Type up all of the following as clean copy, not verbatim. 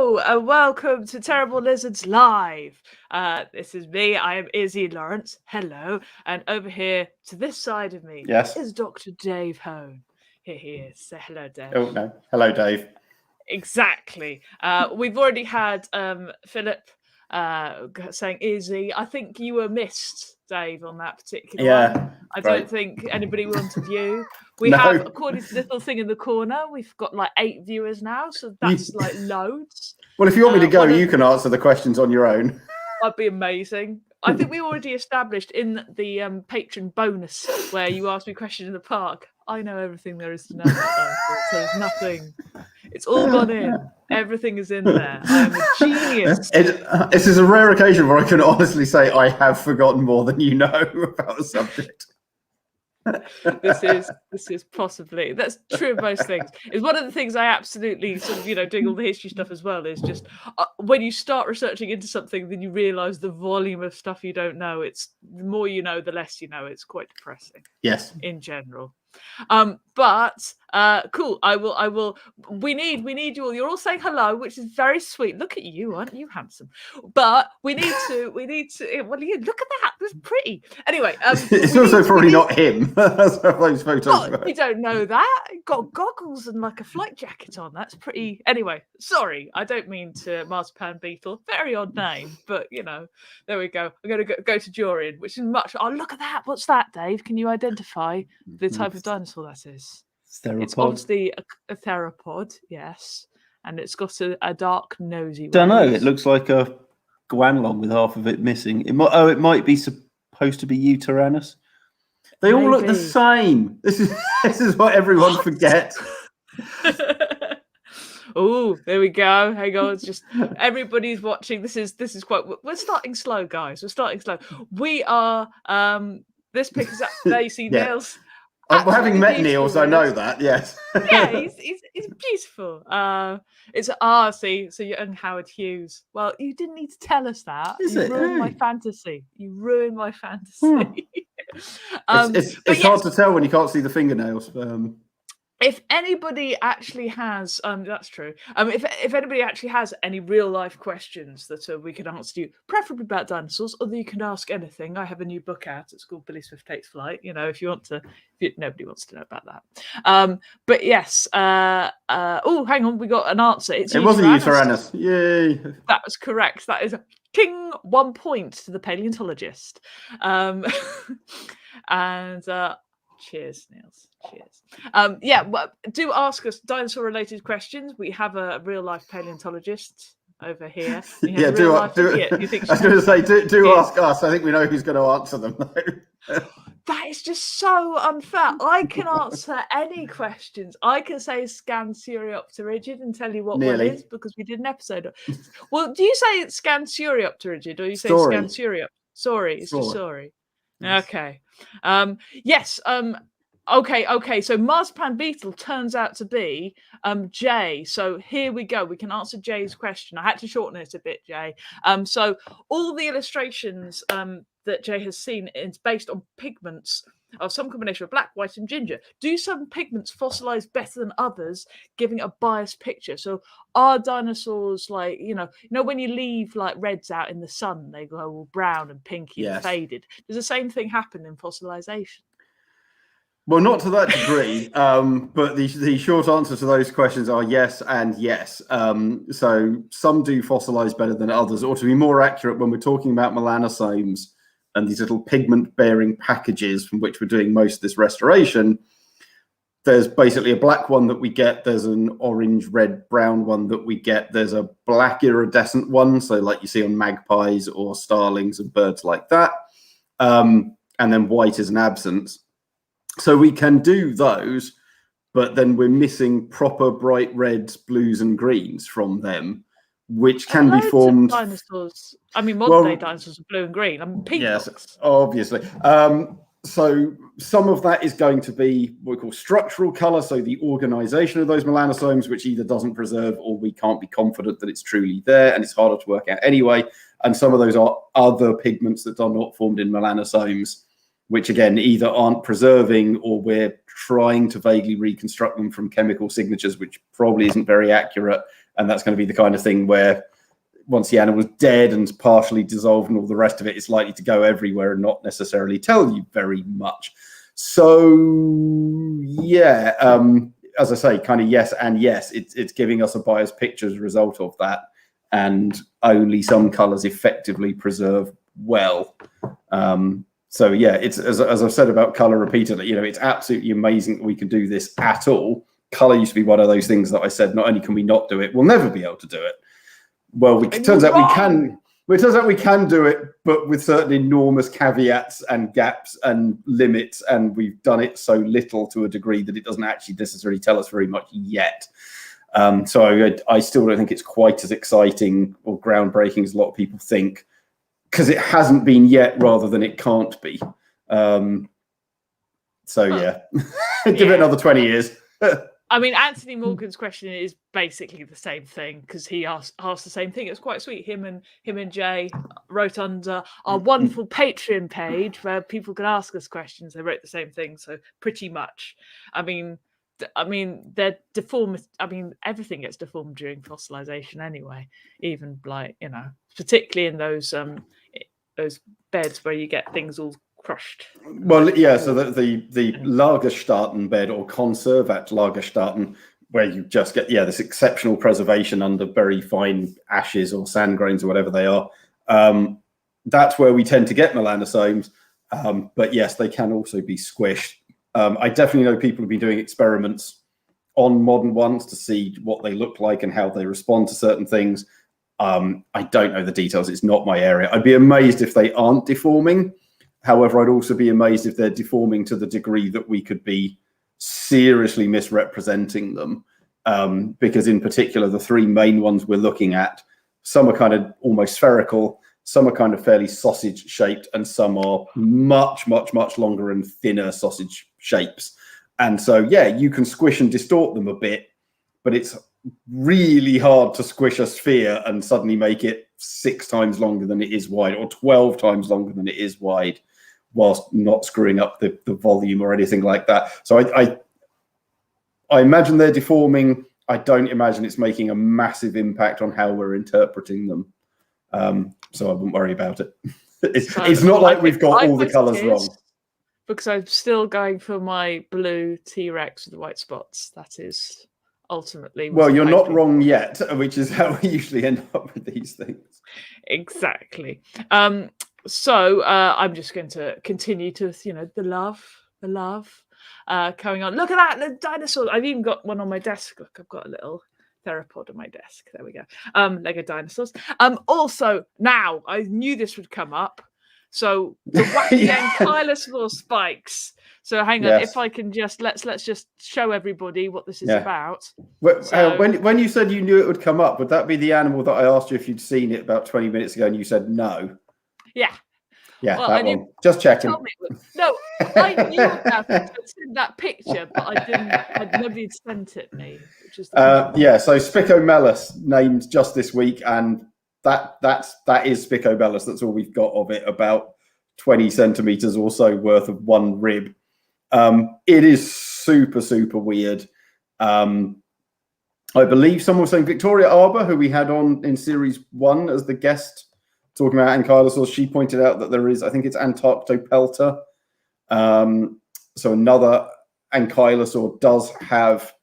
Hello and welcome to Terrible Lizards Live. This is me. I am Izzy Lawrence. Hello. And over here to this side of me is Dr. Dave Hone. Here he is. Say hello, Dave. Oh, no. Hello, Dave. Exactly. We've already had Philip saying Izzy. I think you were missed, Dave, on that particular one. I don't think anybody wanted you. We have, according to the little thing in the corner, we've got like 8 viewers now, so that's like loads. Well, if you want me to go, you can answer the questions on your own. That'd be amazing. I think we already established in the patron bonus where you asked me a question in the park. I know everything there is to know about dinosaurs, so there's nothing. It's all gone in. Everything is in there. I am a genius. This is a rare occasion where I can honestly say I have forgotten more than you know about the subject. This is possibly, that's true of most things. It's one of the things I absolutely sort of, doing all the history stuff as well, is just when you start researching into something, then you realize the volume of stuff you don't know. It's the more you know, the less you know. It's quite depressing. Yes. In general. But cool. I will. We need you all. You're all saying hello, which is very sweet. Look at you, aren't you handsome? But we need to. Well, you look at that. That's pretty. Anyway, it's also probably not him. That's those photos. You don't know that. Got goggles and like a flight jacket on. That's pretty. Anyway, sorry. I don't mean to marzipan beetle. Very odd name, but there we go. I'm going to go to Durian, which is much. Oh, look at that. What's that, Dave? Can you identify the type of dinosaur that is? Theropod. It's obviously a theropod, yes, and it's got a dark nosy. Don't know. It looks like a guanlon with half of it missing. It might be supposed to be Uteranus. They all look the same. This is what everyone forgets. Oh, there we go. Hang on, it's just everybody's watching. This is quite. We're starting slow, guys. We're starting slow. We are. This pick is up. There you see Niels. Well, having met Niels, I know that. Yes. Yeah, he's beautiful. It's see, so you're Howard Hughes. Well, you didn't need to tell us that. You ruined my fantasy. You ruined my fantasy. It's hard to tell when you can't see the fingernails. If anybody actually has, that's true. If anybody actually has any real life questions that we can answer you, preferably about dinosaurs, or you can ask anything. I have a new book out. It's called Billy Swift Takes Flight. If you want to, nobody wants to know about that. But yes. Oh, hang on, we got an answer. It wasn't Uteranus. Yay! That was correct. That is a king 1 point to the paleontologist. And. Cheers, Niels. Cheers. Do ask us dinosaur-related questions. We have a real-life paleontologist over here. Yeah, do. I was going to say, do ask us. I think we know who's going to answer them, though. That is just so unfair. I can answer any questions. I can say Scansuriopterygid and tell you what one is because we did an episode. Well, do you say Scansuriopterygid or you say Scansuriop? Sorry, it's just sorry. Okay. Yes. Okay. So marzipan beetle turns out to be Jay. So here we go. We can answer Jay's question. I had to shorten it a bit, Jay. So all the illustrations that Jay has seen is based on pigments of some combination of black, white, and ginger. Do some pigments fossilize better than others, giving a biased picture? So are dinosaurs like, when you leave like reds out in the sun, they go all brown and pinky and faded. Does the same thing happen in fossilization? Well, not to that degree, but the short answer to those questions are yes and yes. So some do fossilize better than others, or to be more accurate, when we're talking about melanosomes and these little pigment-bearing packages from which we're doing most of this restoration, there's basically a black one that we get. There's an orange, red, brown one that we get. There's a black iridescent one, so like you see on magpies or starlings and birds like that. And then white is an absence. So we can do those, but then we're missing proper bright reds, blues, and greens from them, which can be formed. Dinosaurs. I mean, modern-day dinosaurs are blue and green. I mean, peacocks. Yes, obviously. So some of that is going to be what we call structural color, so the organization of those melanosomes, which either doesn't preserve or we can't be confident that it's truly there, and it's harder to work out anyway. And some of those are other pigments that are not formed in melanosomes. which again either aren't preserving or we're trying to vaguely reconstruct them from chemical signatures, which probably isn't very accurate. And that's going to be the kind of thing where once the animal's dead and partially dissolved and all the rest of it, it's likely to go everywhere and not necessarily tell you very much. So yeah, as I say, kind of yes and yes, it's giving us a biased picture as a result of that, and only some colors effectively preserve well. So yeah, it's as I've said about color repeatedly, it's absolutely amazing that we can do this at all. Color used to be one of those things that I said, not only can we not do it, we'll never be able to do it. Well, it turns out we can. Well, it turns out we can do it, but with certain enormous caveats and gaps and limits, and we've done it so little to a degree that it doesn't actually necessarily tell us very much yet. So I still don't think it's quite as exciting or groundbreaking as a lot of people think, because it hasn't been yet, rather than it can't be. So yeah, give it another 20 years. I mean, Anthony Morgan's question is basically the same thing, because he asked the same thing. It was quite sweet. Him and Jay wrote under our wonderful Patreon page where people can ask us questions. They wrote the same thing. So pretty much, I mean, they're deformed. I mean, everything gets deformed during fossilization anyway. Even particularly in those beds where you get things all crushed. Well, yeah, so the Lagerstätten bed or Conservat Lagerstätten, where you just get this exceptional preservation under very fine ashes or sand grains or whatever they are, that's where we tend to get melanosomes. But yes, they can also be squished. I definitely know people have been doing experiments on modern ones to see what they look like and how they respond to certain things. I don't know the details. It's not my area. I'd be amazed if they aren't deforming. However, I'd also be amazed if they're deforming to the degree that we could be seriously misrepresenting them. Because in particular, the three main ones we're looking at, some are kind of almost spherical, some are kind of fairly sausage shaped, and some are much, much, much longer and thinner sausage shapes. And so, yeah, you can squish and distort them a bit, but it's really hard to squish a sphere and suddenly make it 6 times longer than it is wide, or 12 times longer than it is wide, whilst not screwing up the volume or anything like that. So I imagine they're deforming. I don't imagine it's making a massive impact on how we're interpreting them. So I wouldn't worry about it. It's not like we've got all the colours wrong. Because I'm still going for my blue T-Rex with the white spots. That is ultimately... Well, you're not wrong yet, which is how we usually end up with these things. Exactly. So I'm just going to continue to, the love going on. Look at that, the dinosaurs. I've even got one on my desk. Look, I've got a little theropod on my desk. There we go. Lego dinosaurs. Also, now I knew this would come up. So the wacky ankylosaur spikes. So hang on, if I can just let's just show everybody what this is about. When you said you knew it would come up, would that be the animal that I asked you if you'd seen it about 20 minutes ago and you said no? Yeah. Yeah, well, that one. Just checking. No, I knew that picture, but I didn't. Nobody sent it me. Which is so Spicomellus named just this week, and that is Spicomellus. That's all we've got of it. About 20 centimeters or so worth of one rib. It is super, super weird. I believe someone was saying Victoria Arbour, who we had on in series 1 as the guest, talking about ankylosaurs, she pointed out that there is, I think it's Antarctopelta. So another ankylosaur does have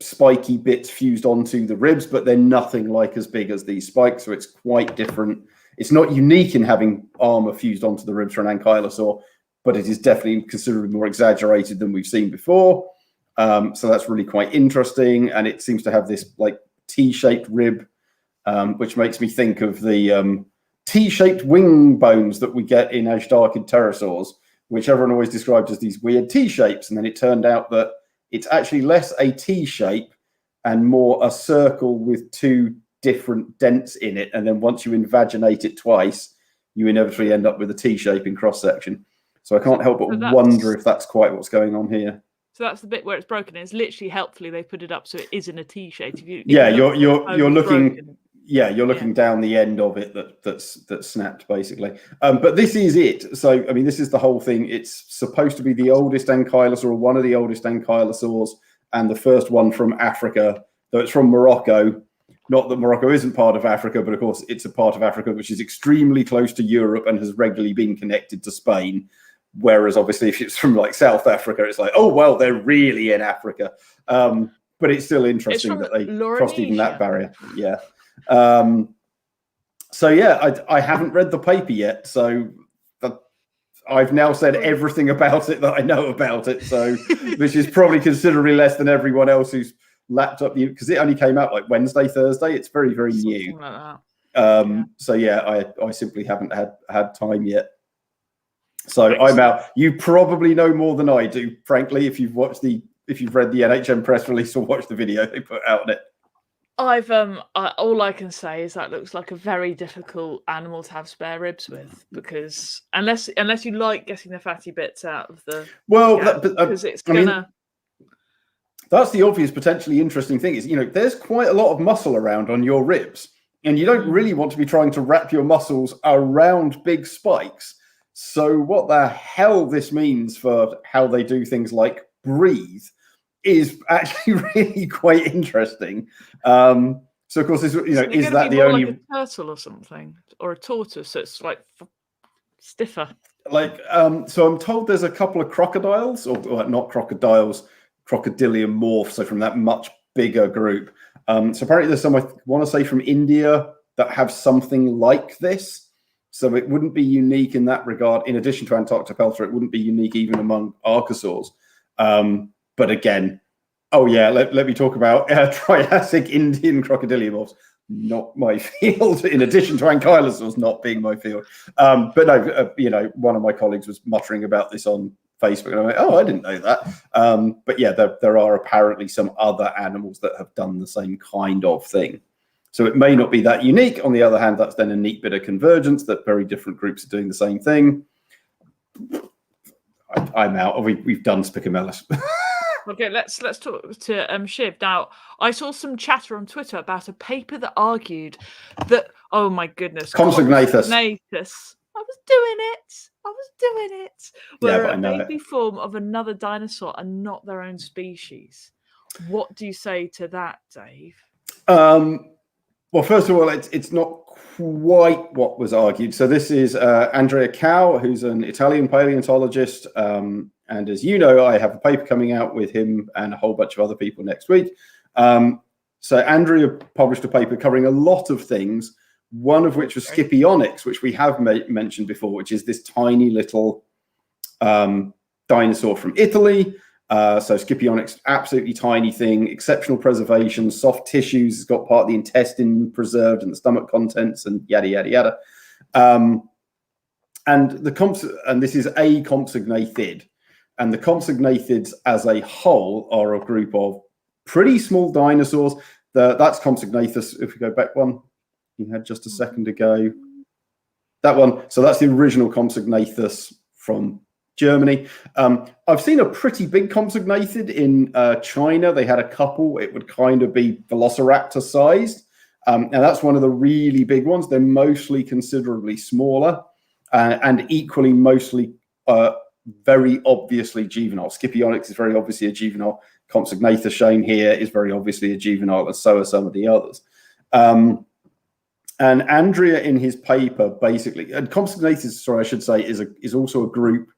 spiky bits fused onto the ribs, but they're nothing like as big as these spikes, so it's quite different. It's not unique in having armor fused onto the ribs for an ankylosaur, but it is definitely considerably more exaggerated than we've seen before. So that's really quite interesting, and it seems to have this like T-shaped rib, which makes me think of the T-shaped wing bones that we get in Ashdarkid pterosaurs, which everyone always described as these weird T-shapes. And then it turned out that it's actually less a T-shape and more a circle with 2 different dents in it. And then once you invaginate it twice, you inevitably end up with a T-shape in cross-section. So I can't help but wonder if that's quite what's going on here. So that's the bit where it's broken. It's literally helpfully they put it up so it isn't a T shape. You're looking. you're looking down the end of it that's snapped basically. But this is it. So I mean, this is the whole thing. It's supposed to be the oldest ankylosaur, or one of the oldest ankylosaurs, and the first one from Africa. Though it's from Morocco. Not that Morocco isn't part of Africa, but of course it's a part of Africa which is extremely close to Europe and has regularly been connected to Spain. Whereas obviously if it's from like South Africa, it's like, oh, well, they're really in Africa. But it's still interesting that they crossed even that barrier. Yeah. So yeah, I haven't read the paper yet. So I've now said everything about it that I know about it. So which is probably considerably less than everyone else who's lapped up, because it only came out like Wednesday, Thursday. It's very, very new. Like that. So yeah, I simply haven't had time yet. So I'm out. You probably know more than I do, frankly, if you've read the NHM press release or watched the video they put out on it. All I can say is that looks like a very difficult animal to have spare ribs with, because unless you like getting the fatty bits out of the because it's gonna. That's the obvious, potentially interesting thing is, there's quite a lot of muscle around on your ribs, and you don't really want to be trying to wrap your muscles around big spikes. So what the hell this means for how they do things like breathe is actually really quite interesting. So of course, is that the only like a turtle or something, or a tortoise? So it's like stiffer. Like so, I'm told there's a couple of crocodiles, or not crocodiles, crocodilian morphs. So from that much bigger group. So apparently there's some, I want to say, from India that have something like this. So it wouldn't be unique in that regard. In addition to Antarctopelta, it wouldn't be unique even among archosaurs. But again, let me talk about Triassic Indian crocodiliomorphs. Not my field. In addition to ankylosaurs not being my field, but no, one of my colleagues was muttering about this on Facebook, and I'm like, oh, I didn't know that. But yeah, there are apparently some other animals that have done the same kind of thing. So it may not be that unique. On the other hand, that's then a neat bit of convergence that very different groups are doing the same thing. I'm out. We've done Spicamellis. Okay, let's talk to Shiv. Now, I saw some chatter on Twitter about a paper that argued that, oh my goodness, Compsognathus. I was doing it. Were a baby form of another dinosaur and not their own species. What do you say to that, Dave? Well, first of all, it's not quite what was argued. So this is Andrea Cao, who's an Italian paleontologist. And as you know, I have a paper coming out with him and a whole bunch of other people next week. So Andrea published a paper covering a lot of things, one of which was Scipionix, which we have mentioned before, which is this tiny little dinosaur from Italy. So Scipionix, absolutely tiny thing, exceptional preservation, soft tissues, it's got part of the intestine preserved and the stomach contents and yada, yada, yada. And this is a Compsognathid. And the Compsognathids as a whole are a group of pretty small dinosaurs. That's Compsognathus. If we go back one, you had just a second ago. That one. So that's the original Compsognathus from Germany. I've seen a pretty big Compsognathid in China. They had a couple. It would kind of be Velociraptor sized. And that's one of the really big ones. They're mostly considerably smaller and equally mostly very obviously juvenile. Scipionix is very obviously a juvenile. Compsognathus shown here is very obviously a juvenile, and so are some of the others. And Andrea in his paper basically, and Compsognathus, sorry, I should say, is also a group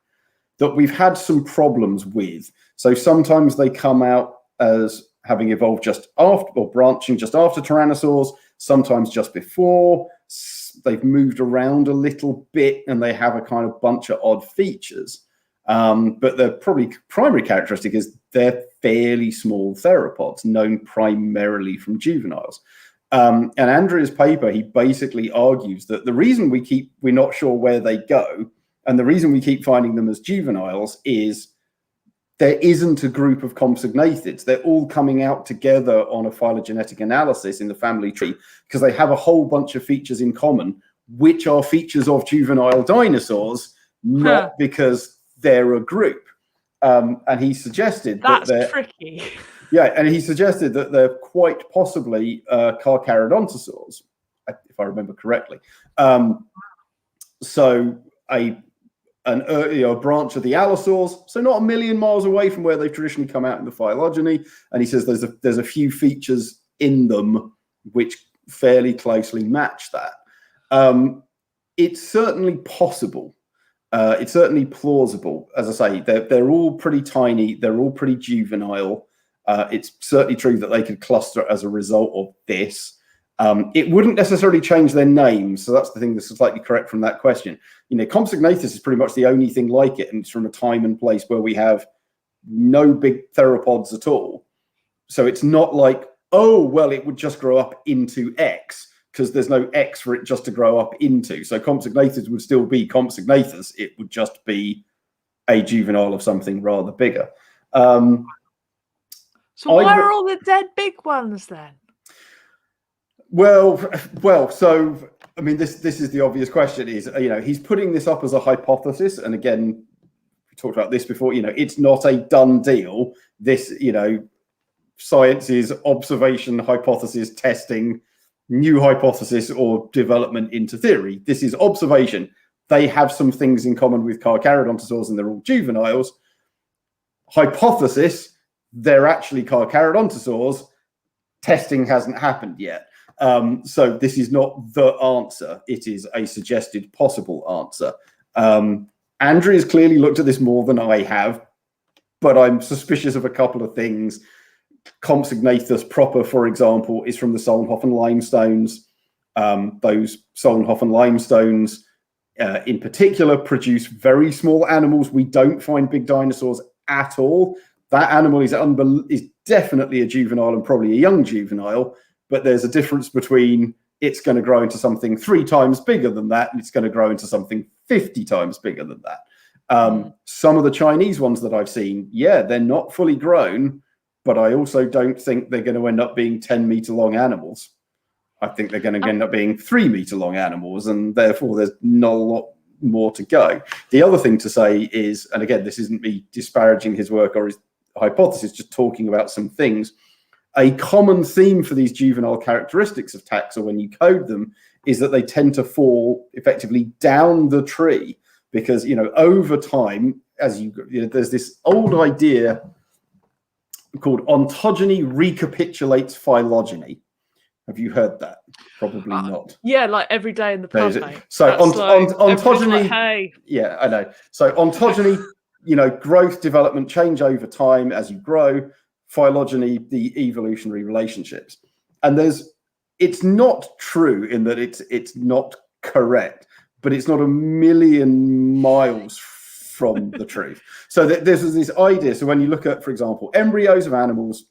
that we've had some problems with. So sometimes they come out as having evolved just after, or branching just after tyrannosaurs, sometimes just before. They've moved around a little bit and they have a kind of bunch of odd features. But the probably primary characteristic is they're fairly small theropods, known primarily from juveniles. And Andrea's paper, he basically argues that the reason we're not sure where they go, and the reason we keep finding them as juveniles, is there isn't a group of Compsognathids. They're all coming out together on a phylogenetic analysis in the family tree because they have a whole bunch of features in common, which are features of juvenile dinosaurs, not because they're a group. And he suggested that's tricky. Yeah, and he suggested that they're quite possibly Carcharodontosaurs, if I remember correctly. So a branch of the allosaurs, so not a million miles away from where they've traditionally come out in the phylogeny. And he says there's a few features in them which fairly closely match that. It's certainly possible. It's certainly plausible. As I say, they're all pretty tiny. They're all pretty juvenile. It's certainly true that they could cluster as a result of this. It wouldn't necessarily change their names. So that's the thing that's slightly correct from that question. Compsognathus is pretty much the only thing like it. And it's from a time and place where we have no big theropods at all. So it's not like, oh, well, it would just grow up into X, because there's no X for it just to grow up into. So Compsognathus would still be Compsognathus. It would just be a juvenile of something rather bigger. So why are all the dead big ones then? Well. So I mean, this is the obvious question. Is he's putting this up as a hypothesis, and again, we talked about this before. It's not a done deal. This science is observation, hypothesis, testing, new hypothesis, or development into theory. This is observation. They have some things in common with Carcharodontosaurs, and they're all juveniles. Hypothesis, they're actually Carcharodontosaurs. Testing hasn't happened yet. So this is not the answer. It is a suggested possible answer. Andrew has clearly looked at this more than I have, but I'm suspicious of a couple of things. Compsognathus proper, for example, is from the Solnhofen limestones. Those Solnhofen limestones in particular produce very small animals. We don't find big dinosaurs at all. That animal is definitely a juvenile and probably a young juvenile, but there's a difference between it's going to grow into something 3 times bigger than that, and it's going to grow into something 50 times bigger than that. Some of the Chinese ones that I've seen, they're not fully grown, but I also don't think they're going to end up being 10-meter long animals. I think they're going to end up being 3-meter long animals, and therefore there's not a lot more to go. The other thing to say is, and again, this isn't me disparaging his work or his hypothesis, just talking about some things. A common theme for these juvenile characteristics of taxa when you code them is that they tend to fall effectively down the tree because, over time, there's this old idea called ontogeny recapitulates phylogeny. Have you heard that? Probably not. Yeah, like every day in the pub, mate. So ontogeny, like, hey. Yeah, I know. So ontogeny, growth, development, change over time as you grow. Phylogeny, the evolutionary relationships. And it's not true in that it's not correct, but it's not a million miles from the truth. So there's this idea. So when you look at, for example, embryos of animals,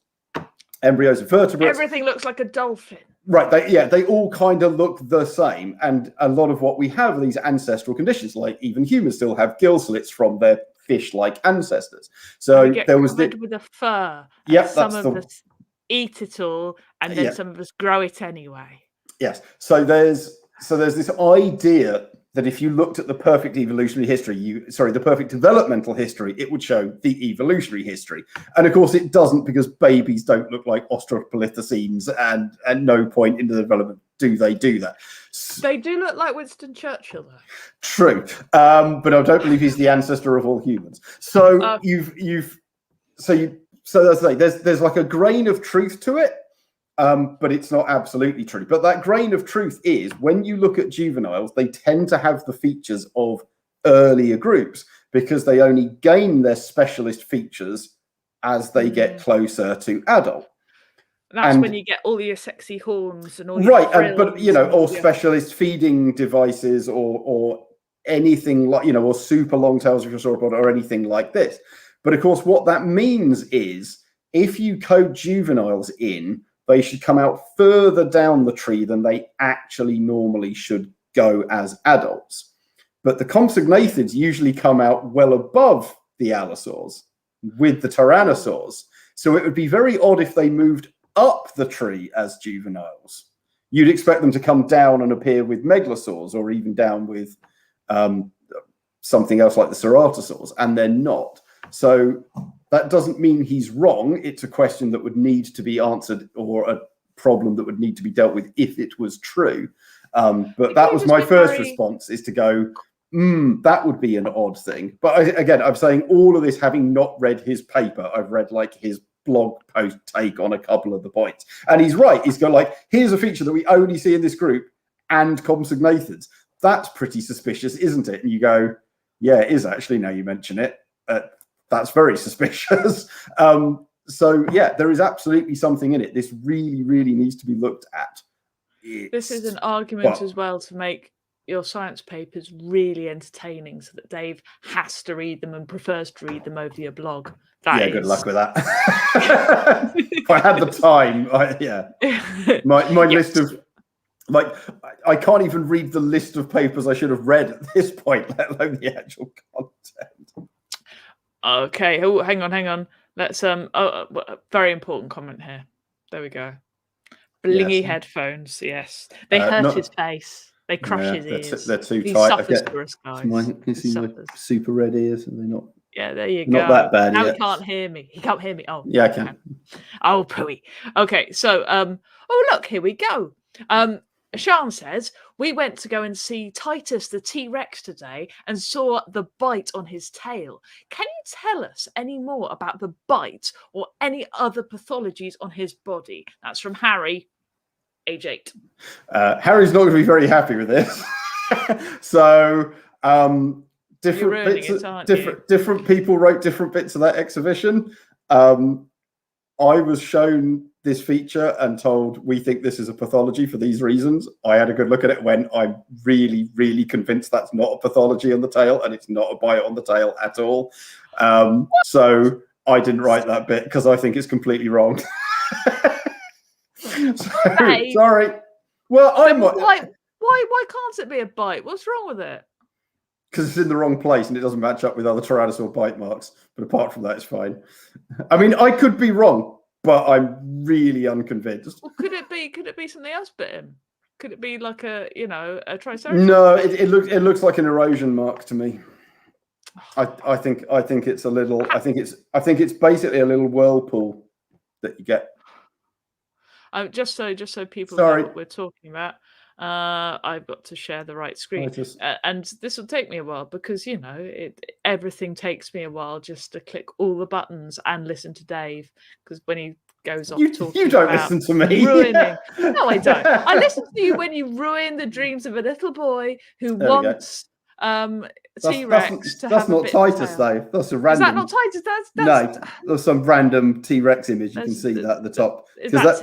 embryos of vertebrates, everything looks like a dolphin. Right. They all kind of look the same. And a lot of what we have are these ancestral conditions, like even humans still have gill slits from their fish-like ancestors. So there was with a fur. Yep, some of us eat it all, and then some of us grow it anyway. Yes. So there's this idea that if you looked at the perfect evolutionary history, the perfect developmental history, it would show the evolutionary history. And of course it doesn't, because babies don't look like Australopithecines, and at no point in the development do they do that. They do look like Winston Churchill, though. True. But I don't believe he's the ancestor of all humans. So there's like a grain of truth to it. But it's not absolutely true. But that grain of truth is, when you look at juveniles, they tend to have the features of earlier groups because they only gain their specialist features as they get closer to adult. That's when you get all your sexy horns and all your frills, or specialist feeding devices or anything like, or super long tails of your sauropod or anything like this. But of course, what that means is if you code juveniles in, they should come out further down the tree than they actually normally should go as adults. But the Compsognathus usually come out well above the allosaurs with the tyrannosaurs. So it would be very odd if they moved up the tree as juveniles. You'd expect them to come down and appear with megalosaurs or even down with something else like the ceratosaurs, and they're not. So that doesn't mean he's wrong. It's a question that would need to be answered, or a problem that would need to be dealt with if it was true. But that was my first response, is to go, that would be an odd thing. But again, I'm saying all of this having not read his paper. I've read like his blog post take on a couple of the points. And he's right. He's got like, here's a feature that we only see in this group and Compsognathus. That's pretty suspicious, isn't it? And you go, yeah, it is actually, now you mention it. That's very suspicious. So yeah, there is absolutely something in it. This really, really needs to be looked at. This is an argument as well to make your science papers really entertaining, so that Dave has to read them and prefers to read them over your blog. Good luck with that. If I had the time, my list of, like, I can't even read the list of papers I should have read at this point, let alone the actual content. Okay, oh, hang on. Let's very important comment here. There we go. Blingy headphones, yes. They hurt his face. They crush his ears. They're too tight. He suffers for us, guys. Can you see my super red ears? Are they not? Yeah, there you go. Not that bad now yet. He can't hear me. He can't hear me. Oh, yeah, I can. Oh, pooey. Okay, so look, here we go. Sean says, we went to go and see Titus the T-Rex today and saw the bite on his tail. Can you tell us any more about the bite or any other pathologies on his body? That's from Harry, age 8. Harry's not going to be very happy with this. So different people wrote different bits of that exhibition. I was shown this feature and told, we think this is a pathology for these reasons. I had a good look at it when I'm really, really convinced that's not a pathology on the tail and it's not a bite on the tail at all. So I didn't write that bit because I think it's completely wrong. Sorry. Well, why can't it be a bite? What's wrong with it? Because it's in the wrong place and it doesn't match up with other Tyrannosaur bite marks. But apart from that, it's fine. I mean, I could be wrong, but I'm really unconvinced. Well, could it be something else bit him? Could it be like a Triceratops? No, it looks like an erosion mark to me. I think it's a little. I think it's basically a little whirlpool that you get. Just so people know what we're talking about. I've got to share the right screen, and this will take me a while because everything takes me a while just to click all the buttons and listen to Dave, because when he goes off talking, you don't listen to me. Ruining. No, I don't. I listen to you when you ruin the dreams of a little boy who wants T-Rex to that's have not Titus though. That's a random. Is that not Titus? No, there's some random T-Rex image. You can see that at the top because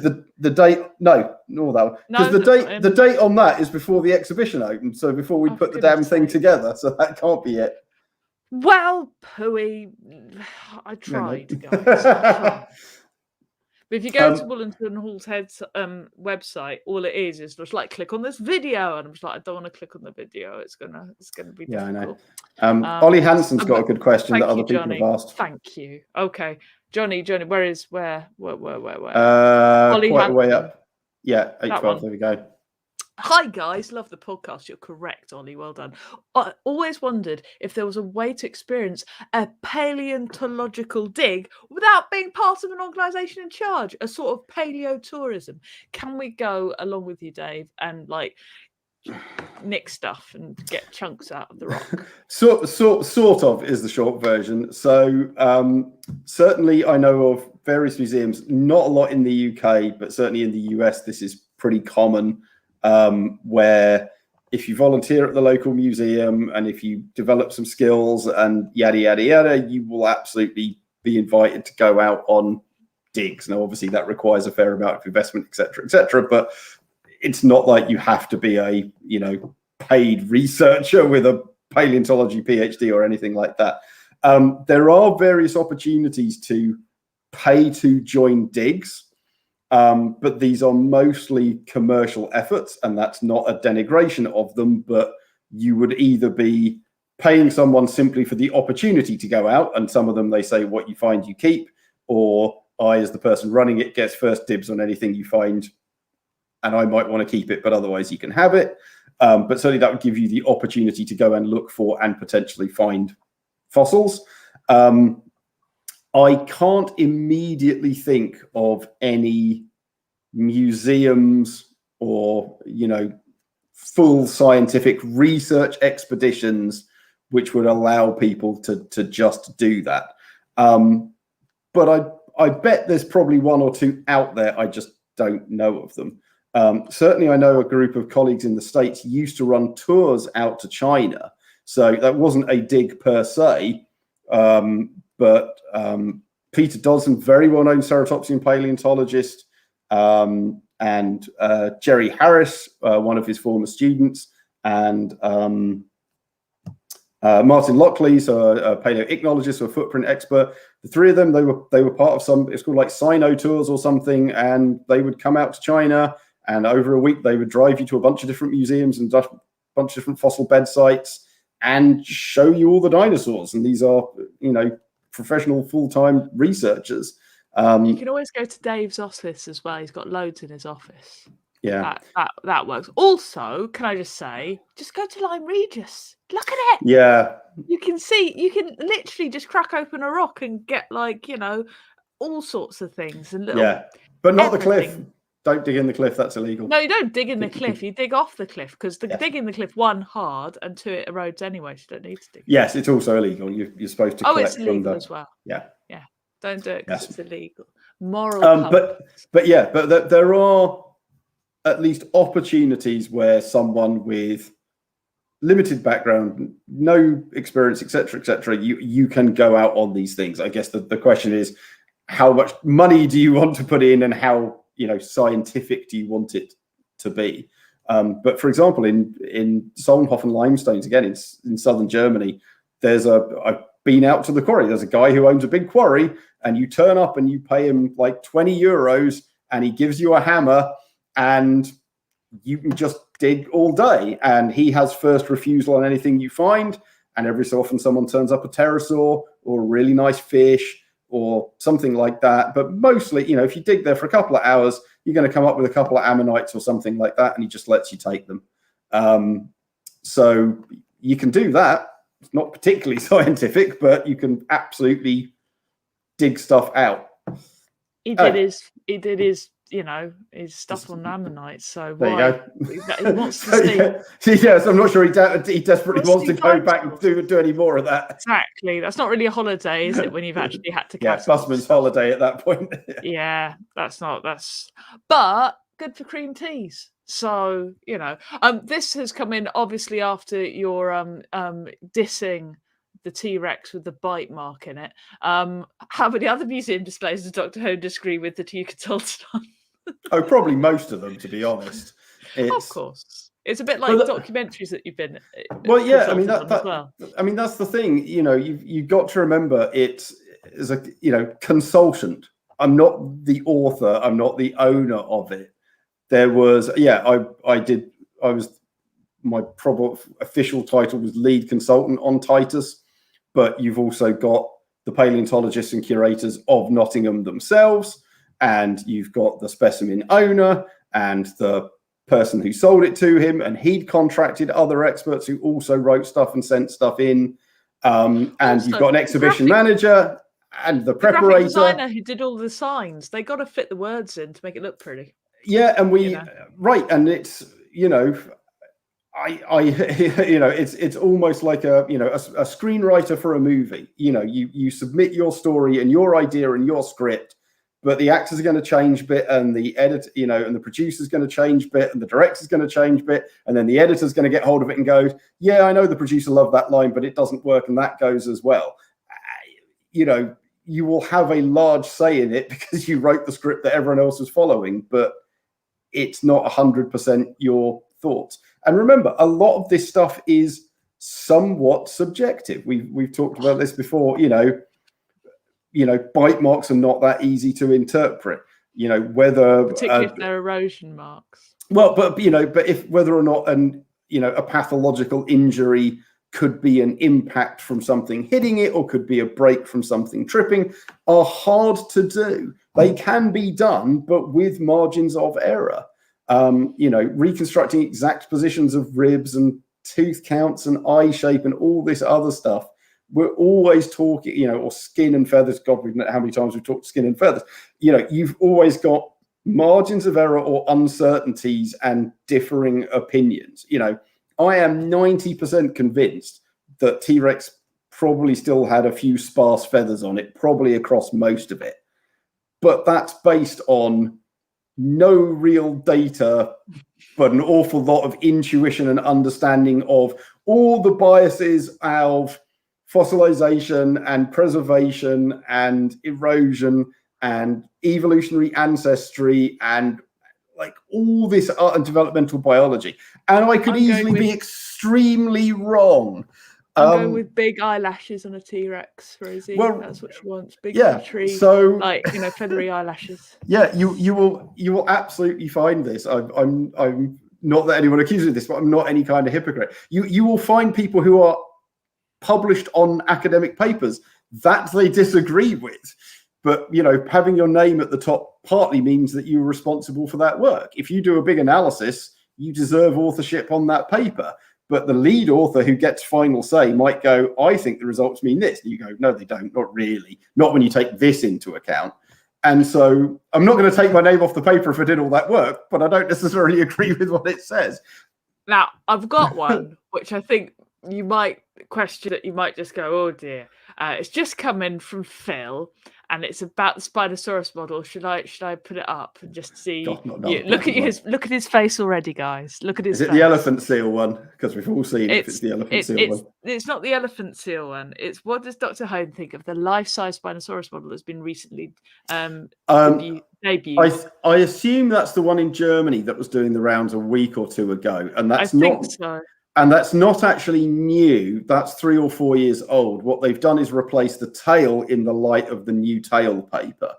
the date. No, nor that one. Because the date on that is before the exhibition opened. So before we put the damn thing together, so that can't be it. Well, pooey, I tried, guys. But if you go to Wallington Hall's Head's website, all it is just like, click on this video, and I'm just like, I don't want to click on the video. It's gonna be difficult. I know. Ollie Hanson's got a good question that other people have asked. Thank you. Okay, Johnny, where? Ollie quite a way up. Yeah, 812. There we go. Hi guys, love the podcast. You're correct, Ollie. Well done. I always wondered if there was a way to experience a paleontological dig without being part of an organisation in charge, a sort of paleo-tourism. Can we go along with you, Dave, and like nick stuff and get chunks out of the rock? Sort of is the short version. So certainly I know of various museums, not a lot in the UK, but certainly in the US, this is pretty common. Where if you volunteer at the local museum and if you develop some skills and yada, yada, yada, you will absolutely be invited to go out on digs. Now, obviously, that requires a fair amount of investment, et cetera, but it's not like you have to be a, paid researcher with a paleontology PhD or anything like that. There are various opportunities to pay to join digs. But these are mostly commercial efforts, and that's not a denigration of them, but you would either be paying someone simply for the opportunity to go out, and some of them, they say, what you find, you keep, or I, as the person running it, gets first dibs on anything you find, and I might want to keep it, but otherwise you can have it. But certainly that would give you the opportunity to go and look for and potentially find fossils. I can't immediately think of any museums or, full scientific research expeditions, which would allow people to just do that. But I bet there's probably one or two out there. I just don't know of them. Certainly, I know a group of colleagues in the States used to run tours out to China. So that wasn't a dig per se. But Peter Dodson, very well-known ceratopsian paleontologist, and Jerry Harris, one of his former students, and Martin Lockley, so a paleoichnologist or footprint expert. The three of them, they were part of some, it's called like Sino tours or something, and they would come out to China, and over a week they would drive you to a bunch of different museums and a bunch of different fossil bed sites and show you all the dinosaurs. And these are, professional full-time researchers. You can always go to Dave's office as well. He's got loads in his office. Yeah, that works. Also, can I just say, just go to Lyme Regis. Look at it. Yeah, you can literally just crack open a rock and get all sorts of things and but not the cliff. Don't dig in the cliff. That's illegal. No, you don't dig in the cliff. You dig off the cliff because dig in the cliff, one, hard, and two, it erodes anyway. So you don't need to dig. Yes, it's also illegal. You're supposed to. It's illegal as well. Yeah. Don't do it because it's illegal. Moral. But there are at least opportunities where someone with limited background, no experience, etc., you can go out on these things. I guess the question is, how much money do you want to put in, and how scientific do you want it to be? But for example, in Solnhofen limestones, again in southern Germany, I've been out to the quarry. There's a guy who owns a big quarry, and you turn up and you pay him like 20 euros, and he gives you a hammer, and you can just dig all day. And he has first refusal on anything you find. And every so often, someone turns up a pterosaur or a really nice fish or something like that. But mostly, if you dig there for a couple of hours, you're going to come up with a couple of ammonites or something like that, and he just lets you take them. So you can do that. It's not particularly scientific, but you can absolutely dig stuff out. He did his his stuff on ammonites. So why? He wants to see. Yes, I'm not sure he desperately wants to go back and do any more of that. Exactly. That's not really a holiday, is it? When you've actually had to catch busman's holiday at that point. Yeah, but good for cream teas. So this has come in obviously after your dissing the T-Rex with the bite mark in it. How many other museum displays does Dr. Ho disagree with that you consulted on? Oh, probably most of them, to be honest. Of course, it's a bit like documentaries that you've been. Well, yeah, I mean that's the thing. You've got to remember it is a consultant. I'm not the author. I'm not the owner of it. There was my probable official title was lead consultant on Titus, but you've also got the paleontologists and curators of Nottingham themselves, and you've got the specimen owner and the person who sold it to him, and he'd contracted other experts who also wrote stuff and sent stuff in, and also, you've got an exhibition manager and the preparator, graphic designer who did all the signs. They got to fit the words in to make it look pretty. Yeah, and and it's it's almost like a screenwriter for a movie. You submit your story and your idea and your script, but the actors are going to change a bit, and the edit, and the producer's going to change a bit, and the director's going to change a bit, and then the editor's going to get hold of it and go, yeah, I know the producer loved that line, but it doesn't work, and that goes as well. You will have a large say in it because you wrote the script that everyone else was following, but it's not 100% your thoughts. And remember, a lot of this stuff is somewhat subjective. We've talked about this before. Bite marks are not that easy to interpret. Whether particularly if they're erosion marks. Well, but if whether or not a pathological injury could be an impact from something hitting it, or could be a break from something tripping, are hard to do. They can be done, but with margins of error. Reconstructing exact positions of ribs and tooth counts and eye shape and all this other stuff. We're always talking, or skin and feathers. God, we know how many times we've talked skin and feathers. You've always got margins of error or uncertainties and differing opinions. I am 90% convinced that T-Rex probably still had a few sparse feathers on it, probably across most of it. But that's based on no real data, but an awful lot of intuition and understanding of all the biases of fossilization and preservation and erosion and evolutionary ancestry and like all this art and developmental biology. And I could easily be extremely wrong. I'm going with big eyelashes on a T-Rex for Izzy. Well, that's what she wants. Big tree, so feathery eyelashes. Yeah, you will absolutely find this. I'm not that anyone accuses of this, but I'm not any kind of hypocrite. You will find people who are published on academic papers that they disagree with. But having your name at the top partly means that you're responsible for that work. If you do a big analysis, you deserve authorship on that paper. But the lead author who gets final say might go, I think the results mean this. And you go, no, they don't, not really. Not when you take this into account. And so I'm not going to take my name off the paper if I did all that work, but I don't necessarily agree with what it says. Now, I've got one, which I think you might question, that you might just go, oh dear. It's just come in from Phil, and it's about the Spinosaurus model. Should I put it up and just see? God, look at his face already, guys. Look at his face. Is it the elephant seal one? Because we've all seen if it's the elephant seal one. It's not the elephant seal one. It's what does Dr. Hone think of the life-size Spinosaurus model that's been recently debuted? I assume that's the one in Germany that was doing the rounds a week or two ago, and that's think so. And that's not actually new. That's 3 or 4 years old. What they've done is replace the tail in the light of the new tail paper.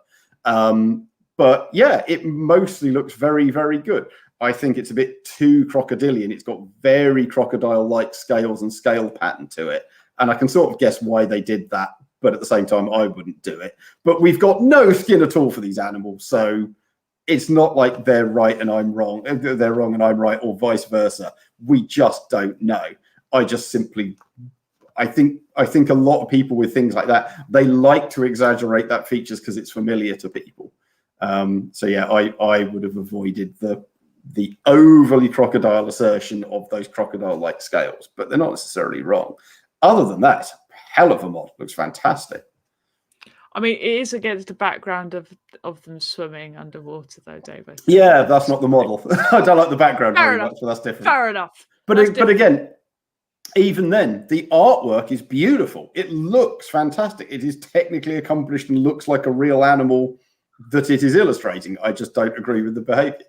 But yeah, it mostly looks very, very good. I think it's a bit too crocodilian. It's got very crocodile-like scales and scale pattern to it. And I can sort of guess why they did that. But at the same time, I wouldn't do it. But we've got no skin at all for these animals. So it's not like they're right and I'm wrong. They're wrong and I'm right, or vice versa. We just don't know. I think a lot of people with things like that, they like to exaggerate that features because it's familiar to people. So yeah, I would have avoided the overly crocodile assertion of those crocodile-like scales, but they're not necessarily wrong. Other than that, hell of a mod. Looks fantastic. I mean, it is against the background of them swimming underwater, though, David. Yeah, that's not the model. I don't like the background very much, but that's different. Fair enough. But again, even then, the artwork is beautiful. It looks fantastic. It is technically accomplished and looks like a real animal that it is illustrating. I just don't agree with the behavior.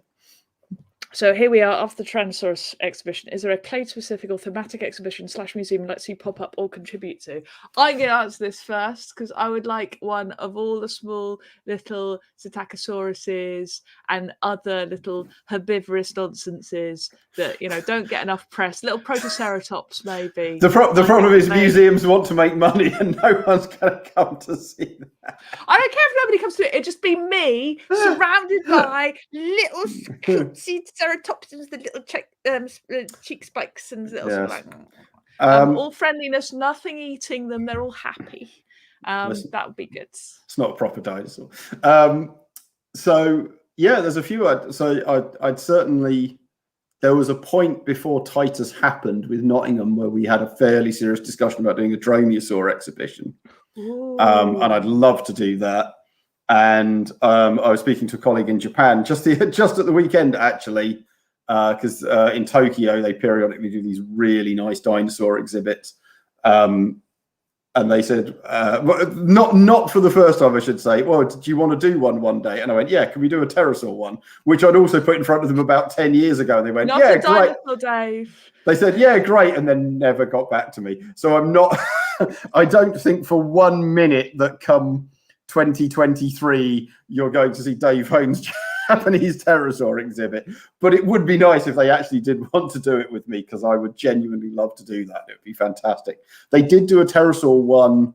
So here we are after the Tyrannosaurus exhibition. Is there a clade-specific or thematic exhibition / museum let's see pop up or contribute to? I'm going to answer this first because I would like one of all the small little Psittacosauruses and other little herbivorous nonsenses that don't get enough press. Little Protoceratops, maybe. The problem is museums want to make money and no one's going to come to see that. I don't care if nobody comes to it. It'd just be me surrounded by little cutesy ceratopsians, the little cheek spikes and little all friendliness, nothing eating them. They're all happy. That would be good. It's not a proper dinosaur. So yeah, there's a few. I'd certainly. There was a point before Titus happened with Nottingham where we had a fairly serious discussion about doing a Dromaeosaur exhibition. And I'd love to do that. And I was speaking to a colleague in Japan just at the weekend, actually, because in Tokyo they periodically do these really nice dinosaur exhibits. And they said, not for the first time, I should say, well, do you want to do one day? And I went, yeah, can we do a pterosaur one? Which I'd also put in front of them about 10 years ago. And they went, yeah, great. Dave. They said, yeah, great. And then never got back to me. So I'm not, I don't think for 1 minute that come 2023, you're going to see Dave Hone's Japanese pterosaur exhibit. But it would be nice if they actually did want to do it with me, because I would genuinely love to do that. It would be fantastic. They did do a pterosaur one,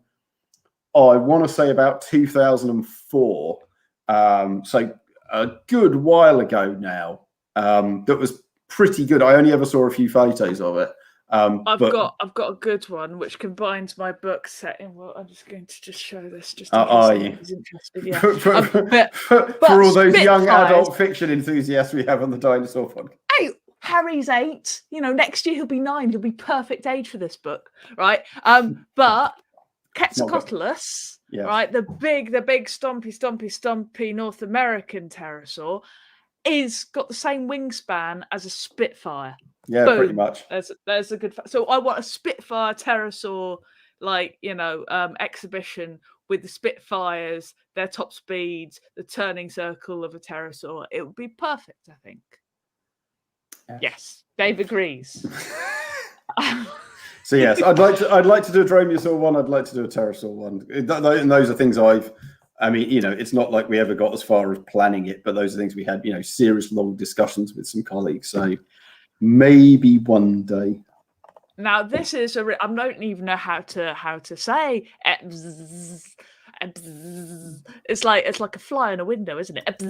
I want to say about 2004. So a good while ago now. That was pretty good. I only ever saw a few photos of it. I've got a good one which combines my book setting. Well, I'm just going to show this just in case anybody's interested. Yeah, for all those young adult fiction enthusiasts we have on the Dinosaur podcast. Hey, Harry's 8. Next year he'll be 9. He'll be perfect age for this book, right? But Quetzalcoatlus, right? The big stompy North American pterosaur is got the same wingspan as a Spitfire. Yeah, boom. Pretty much. There's a good. So I want a Spitfire pterosaur, exhibition with the Spitfires, their top speeds, the turning circle of a pterosaur. It would be perfect, I think. Yes, Dave agrees. So yes, I'd like to do a dromaeosaur one. I'd like to do a pterosaur one. And those are things it's not like we ever got as far as planning it, but those are things we had, serious long discussions with some colleagues. So maybe one day. Now this is I don't even know how to say. It's like a fly in a window, isn't it?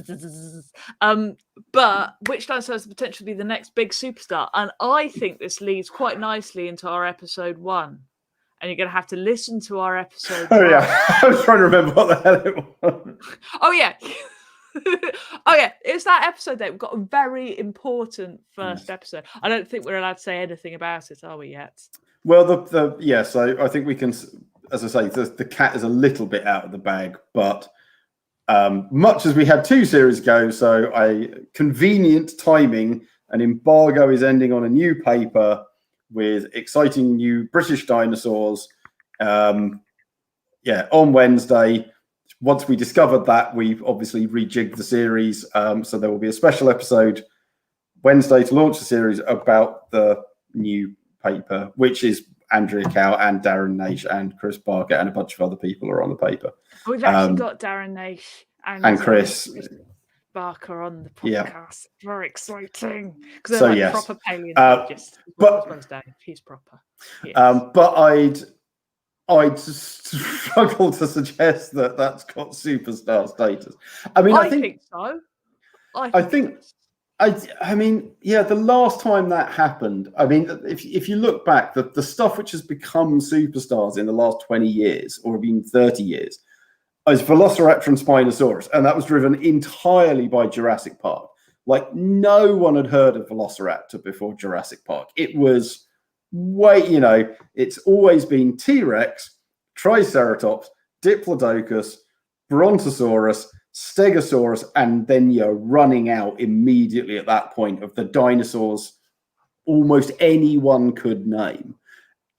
But which dinosaur has the potential to be the next big superstar? And I think this leads quite nicely into our episode 1. And you're going to have to listen to our episode. Oh, yeah. I was trying to remember what the hell it was. Oh, yeah. It's that episode that we've got a very important first episode. I don't think we're allowed to say anything about it, are we yet? Well, so I think we can, as I say, the cat is a little bit out of the bag, but much as we had 2 series ago, so a convenient timing, an embargo is ending on a new paper with exciting new British dinosaurs. On Wednesday. Once we discovered that, we obviously rejigged the series. So there will be a special episode Wednesday to launch the series about the new paper, which is Andrea Cow and Darren Naish and Chris Barker and a bunch of other people are on the paper. We've actually got Darren Naish and Chris Barker on the podcast. Yeah. Very exciting because they're proper paleontologists. He's proper. But I'd struggle to suggest that that's got superstar status. I think so. The last time that happened, if you look back, the stuff which has become superstars in the last 20 years or even 30 years is Velociraptor and Spinosaurus, and that was driven entirely by Jurassic Park. Like, no one had heard of Velociraptor before Jurassic Park. It was it's always been T-Rex, Triceratops, Diplodocus, Brontosaurus, Stegosaurus, and then you're running out immediately at that point of the dinosaurs almost anyone could name.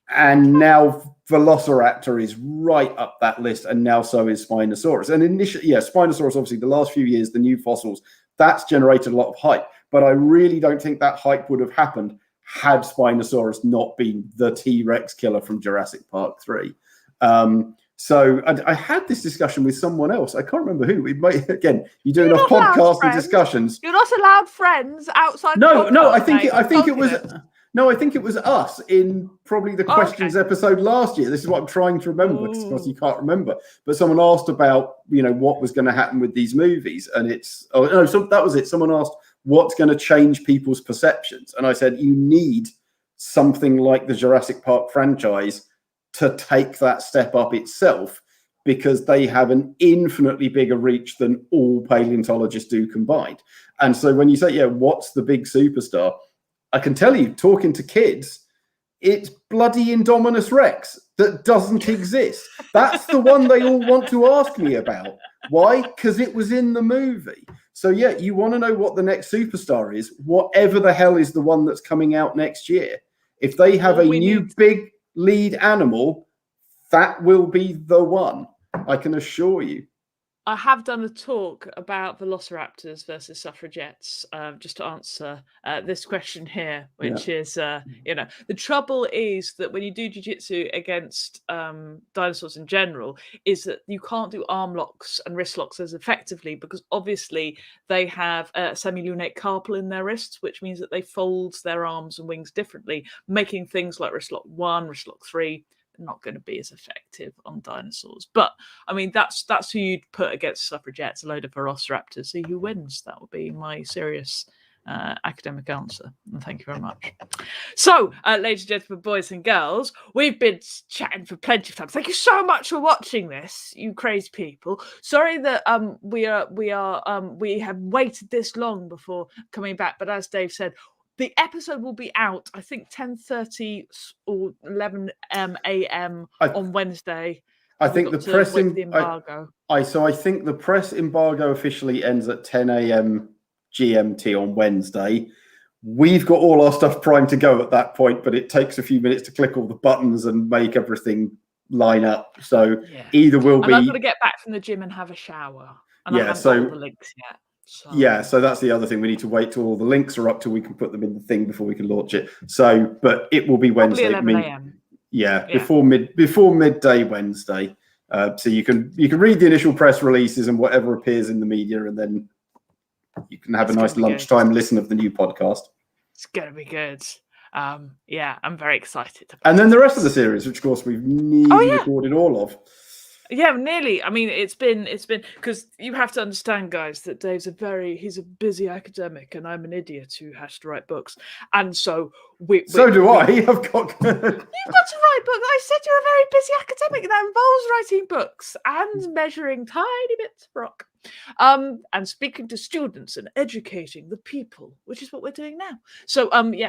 And now Velociraptor is right up that list, and now so is Spinosaurus. And initially, Spinosaurus, obviously, the last few years, the new fossils, that's generated a lot of hype. But I really don't think that hype would have happened had Spinosaurus not been the T-Rex killer from Jurassic Park 3. So I had this discussion with someone else. I can't remember who. Again, you do enough podcasting discussions. You're not allowed friends outside. No. I think it was us in probably the questions episode last year. This is what I'm trying to remember because you can't remember. But someone asked about what was going to happen with these movies, and so that was it. Someone asked what's going to change people's perceptions, and I said you need something like the Jurassic Park franchise to take that step up itself, because they have an infinitely bigger reach than all paleontologists do combined. And so when you say, what's the big superstar? I can tell you, talking to kids, it's bloody Indominus Rex that doesn't exist. That's the one they all want to ask me about. Why? Because it was in the movie. So you want to know what the next superstar is, whatever the hell is the one that's coming out next year. If they have a new big lead animal, that will be the one. I can assure you. I have done a talk about velociraptors versus suffragettes, just to answer this question here, which is, the trouble is that when you do jiu-jitsu against dinosaurs in general, is that you can't do arm locks and wrist locks as effectively, because obviously they have a semilunate carpal in their wrists, which means that they fold their arms and wings differently, making things like wrist lock 1, wrist lock 3, not going to be as effective on dinosaurs. But that's who you'd put against suffragettes, a load of velociraptors. So who wins? That would be my serious academic answer. And thank you very much. So, ladies and gentlemen, boys and girls, we've been chatting for plenty of time. Thank you so much for watching this, you crazy people. Sorry that we have waited this long before coming back, but as Dave said, the episode will be out, I think, 10:30 or 11 a.m. on Wednesday. I think the press embargo. I think the press embargo officially ends at 10 a.m. GMT on Wednesday. We've got all our stuff primed to go at that point, but it takes a few minutes to click all the buttons and make everything line up. So either will be. I've got to get back from the gym and have a shower. And I haven't got all the links yet. So. Yeah, so that's the other thing. We need to wait till all the links are up till we can put them in the thing before we can launch it. So, but it will be Wednesday. Probably 11 a.m. Yeah, before midday Wednesday. So you can read the initial press releases and whatever appears in the media, and then you can have a nice lunchtime listen of the new podcast. It's gonna be good. Yeah, I'm very excited. And then the rest of the series, which of course we've nearly recorded all of. Yeah, nearly. I mean, it's been because you have to understand, guys, that Dave's he's a busy academic, and I'm an idiot who has to write books, and so I've got. You've got to write books. I said you're a very busy academic. That involves writing books and measuring tiny bits of rock, and speaking to students and educating the people, which is what we're doing now. So, talking.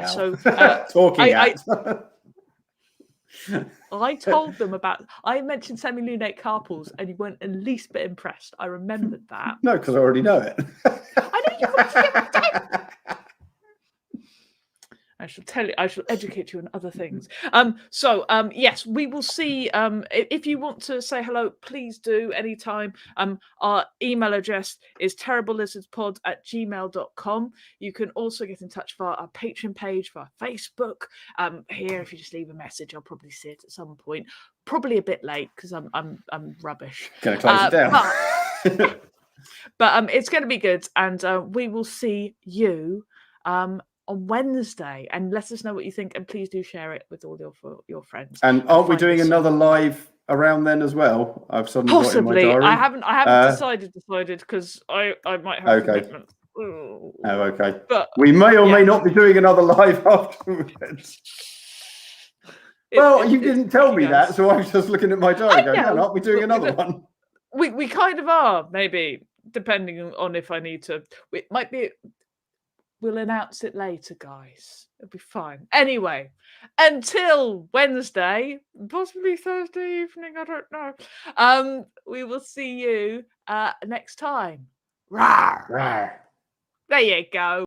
I told them I mentioned semilunate carpals and you weren't the least bit impressed. I remembered that. No, because I already know it. I know you want to get I shall tell you, I shall educate you on other things. Yes, we will see. If you want to say hello, please do anytime. Our email address is terriblelizardspod@gmail.com. You can also get in touch via our Patreon page, via Facebook. Here, if you just leave a message, I'll probably see it at some point. Probably a bit late because I'm rubbish. Gonna close it down. But it's going to be good, and we will see you on Wednesday, and let us know what you think, and please do share it with all your friends. And aren't we doing another live around then as well? I've suddenly possibly got in my I diary. haven't decided because I might have commitments. Oh, okay. But we may or may not be doing another live afterwards. You didn't tell me that, so I was just looking at my diary going, no, aren't we doing another one? We kind of are, maybe, depending on if I need to. It might be. We'll announce it later, guys. It'll be fine. Anyway, until Wednesday, possibly Thursday evening, I don't know. We will see you next time. Rawr. Rawr. There you go.